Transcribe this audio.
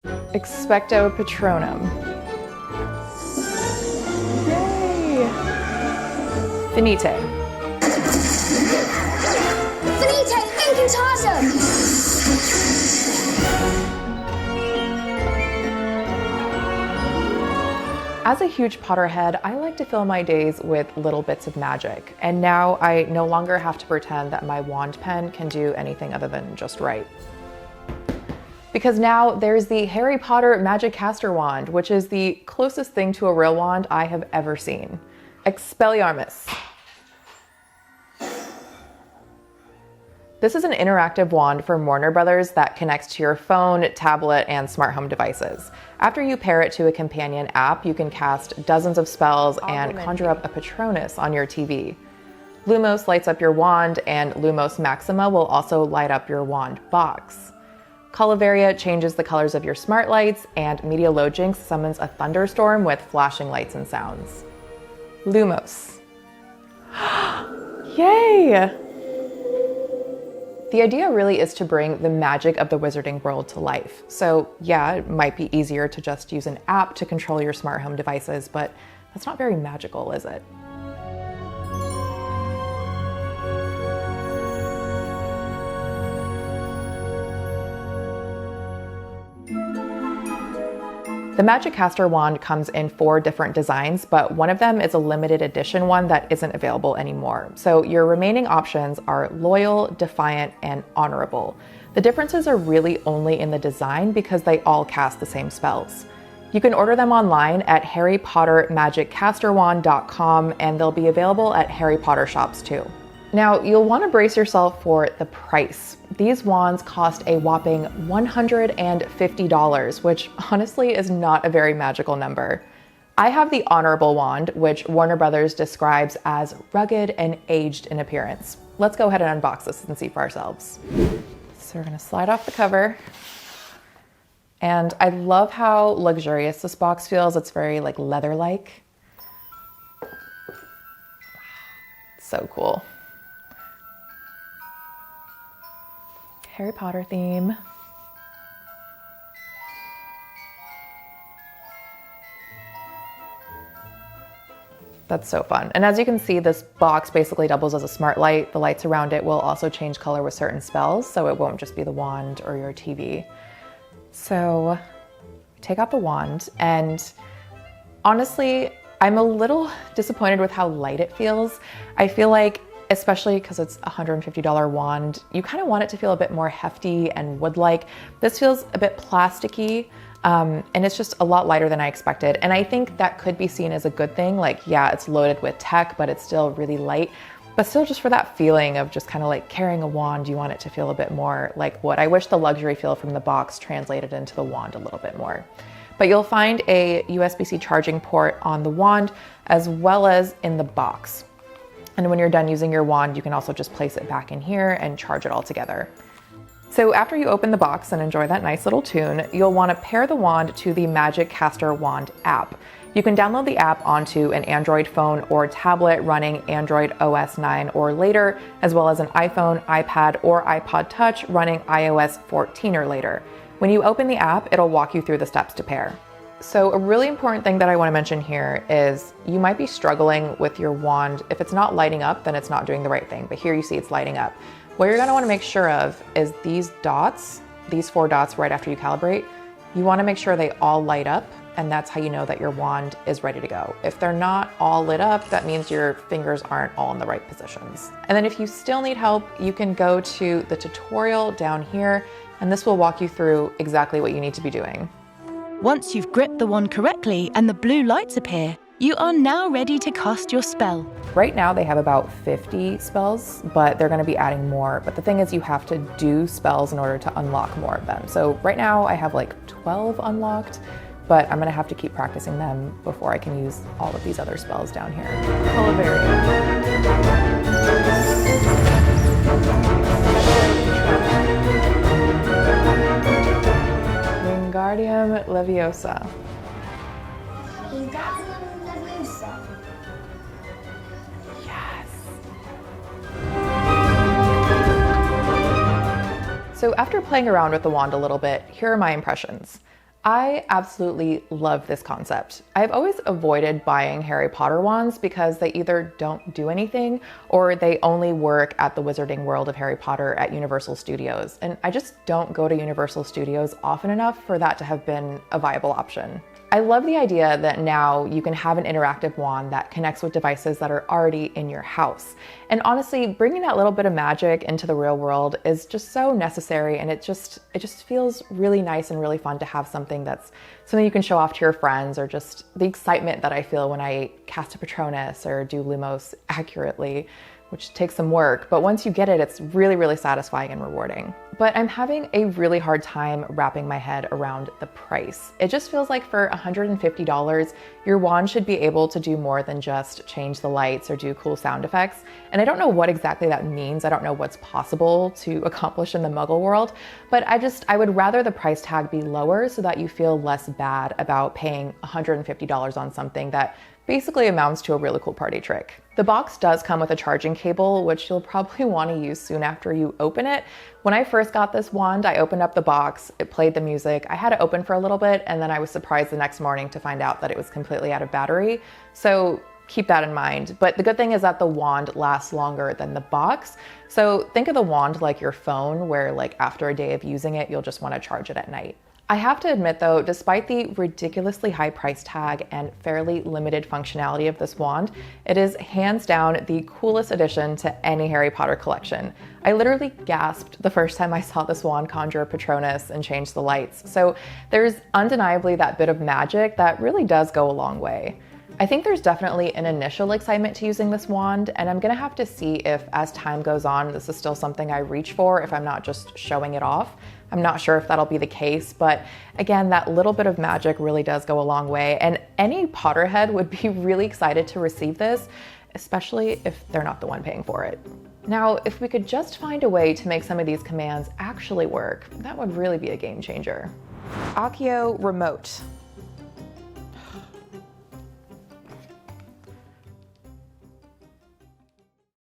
Expecto Patronum. Yay! Finite. Finite incantatem! As a huge Potterhead, I like to fill my days with little bits of magic, and now I no longer have to pretend that my wand pen can do anything other than just write. Because now there's the Harry Potter Magic Caster Wand, which is the closest thing to a real wand I have ever seen. Expelliarmus. This is an interactive wand from Warner Brothers that connects to your phone, tablet, and smart home devices. After you pair it to a companion app, you can cast dozens of spells and conjure up a Patronus on your TV. Lumos lights up your wand, and Lumos Maxima will also light up your wand box. Colovaria changes the colors of your smart lights, and Meteologix summons a thunderstorm with flashing lights and sounds. Lumos. Yay! The idea really is to bring the magic of the wizarding world to life. So yeah, it might be easier to just use an app to control your smart home devices, but that's not very magical, is it? The Magic Caster Wand comes in 4 different designs, but one of them is a limited edition one that isn't available anymore. So your remaining options are Loyal, Defiant, and Honorable. The differences are really only in the design because they all cast the same spells. You can order them online at harrypottermagiccasterwand.com, and they'll be available at Harry Potter shops too. Now, you'll want to brace yourself for the price. These wands cost a whopping $150, which honestly is not a very magical number. I have the Honorable wand, which Warner Brothers describes as rugged and aged in appearance. Let's go ahead and unbox this and see for ourselves. So we're gonna slide off the cover. And I love how luxurious this box feels. It's very like leather-like. So cool. Harry Potter theme. That's so fun. And as you can see, this box basically doubles as a smart light. The lights around it will also change color with certain spells, so it won't just be the wand or your TV. So take out the wand, and honestly, I'm a little disappointed with how light it feels. I feel like, especially because it's a $150 wand, you kind of want it to feel a bit more hefty and wood-like. This feels a bit plasticky, and it's just a lot lighter than I expected. And I think that could be seen as a good thing. Like, yeah, it's loaded with tech, but it's still really light. But still, just for that feeling of just kind of like carrying a wand, you want it to feel a bit more like wood. I wish the luxury feel from the box translated into the wand a little bit more. But you'll find a USB-C charging port on the wand as well as in the box. And when you're done using your wand, you can also just place it back in here and charge it all together. So after you open the box and enjoy that nice little tune, you'll want to pair the wand to the Magic Caster Wand app. You can download the app onto an Android phone or tablet running Android OS 9 or later, as well as an iPhone, iPad, or iPod Touch running iOS 14 or later. When you open the app, it'll walk you through the steps to pair. So a really important thing that I want to mention here is you might be struggling with your wand. If it's not lighting up, then it's not doing the right thing. But here you see it's lighting up. What you're going to want to make sure of is these dots, these 4 dots right after you calibrate. You want to make sure they all light up, and that's how you know that your wand is ready to go. If they're not all lit up, that means your fingers aren't all in the right positions. And then if you still need help, you can go to the tutorial down here, and this will walk you through exactly what you need to be doing. Once you've gripped the wand correctly and the blue lights appear, you are now ready to cast your spell. Right now they have about 50 spells, but they're going to be adding more. But the thing is, you have to do spells in order to unlock more of them. So right now I have like 12 unlocked, but I'm going to have to keep practicing them before I can use all of these other spells down here. Colovaria. Wingardium Leviosa. Wingardium Leviosa. Yes. So after playing around with the wand a little bit, here are my impressions. I absolutely love this concept. I've always avoided buying Harry Potter wands because they either don't do anything or they only work at the Wizarding World of Harry Potter at Universal Studios. And I just don't go to Universal Studios often enough for that to have been a viable option. I love the idea that now you can have an interactive wand that connects with devices that are already in your house. And honestly, bringing that little bit of magic into the real world is just so necessary, and it just feels really nice and really fun to have something you can show off to your friends, or just the excitement that I feel when I cast a Patronus or do Lumos accurately, which takes some work, but once you get it, it's really, really satisfying and rewarding. But I'm having a really hard time wrapping my head around the price. It just feels like for $150, your wand should be able to do more than just change the lights or do cool sound effects. And I don't know what exactly that means. I don't know what's possible to accomplish in the Muggle world, but I would rather the price tag be lower so that you feel less bad about paying $150 on something that basically amounts to a really cool party trick. The box does come with a charging cable, which you'll probably want to use soon after you open it. When I first got this wand, I opened up the box, it played the music, I had it open for a little bit, and then I was surprised the next morning to find out that it was completely out of battery. So keep that in mind. But the good thing is that the wand lasts longer than the box. So think of the wand like your phone, where like after a day of using it, you'll just want to charge it at night. I have to admit though, despite the ridiculously high price tag and fairly limited functionality of this wand, it is hands down the coolest addition to any Harry Potter collection. I literally gasped the first time I saw this wand conjure a Patronus and change the lights. So there's undeniably that bit of magic that really does go a long way. I think there's definitely an initial excitement to using this wand, and I'm gonna have to see if as time goes on, this is still something I reach for if I'm not just showing it off. I'm not sure if that'll be the case, but again, that little bit of magic really does go a long way, and any Potterhead would be really excited to receive this, especially if they're not the one paying for it. Now, if we could just find a way to make some of these commands actually work, that would really be a game changer. Accio Remote.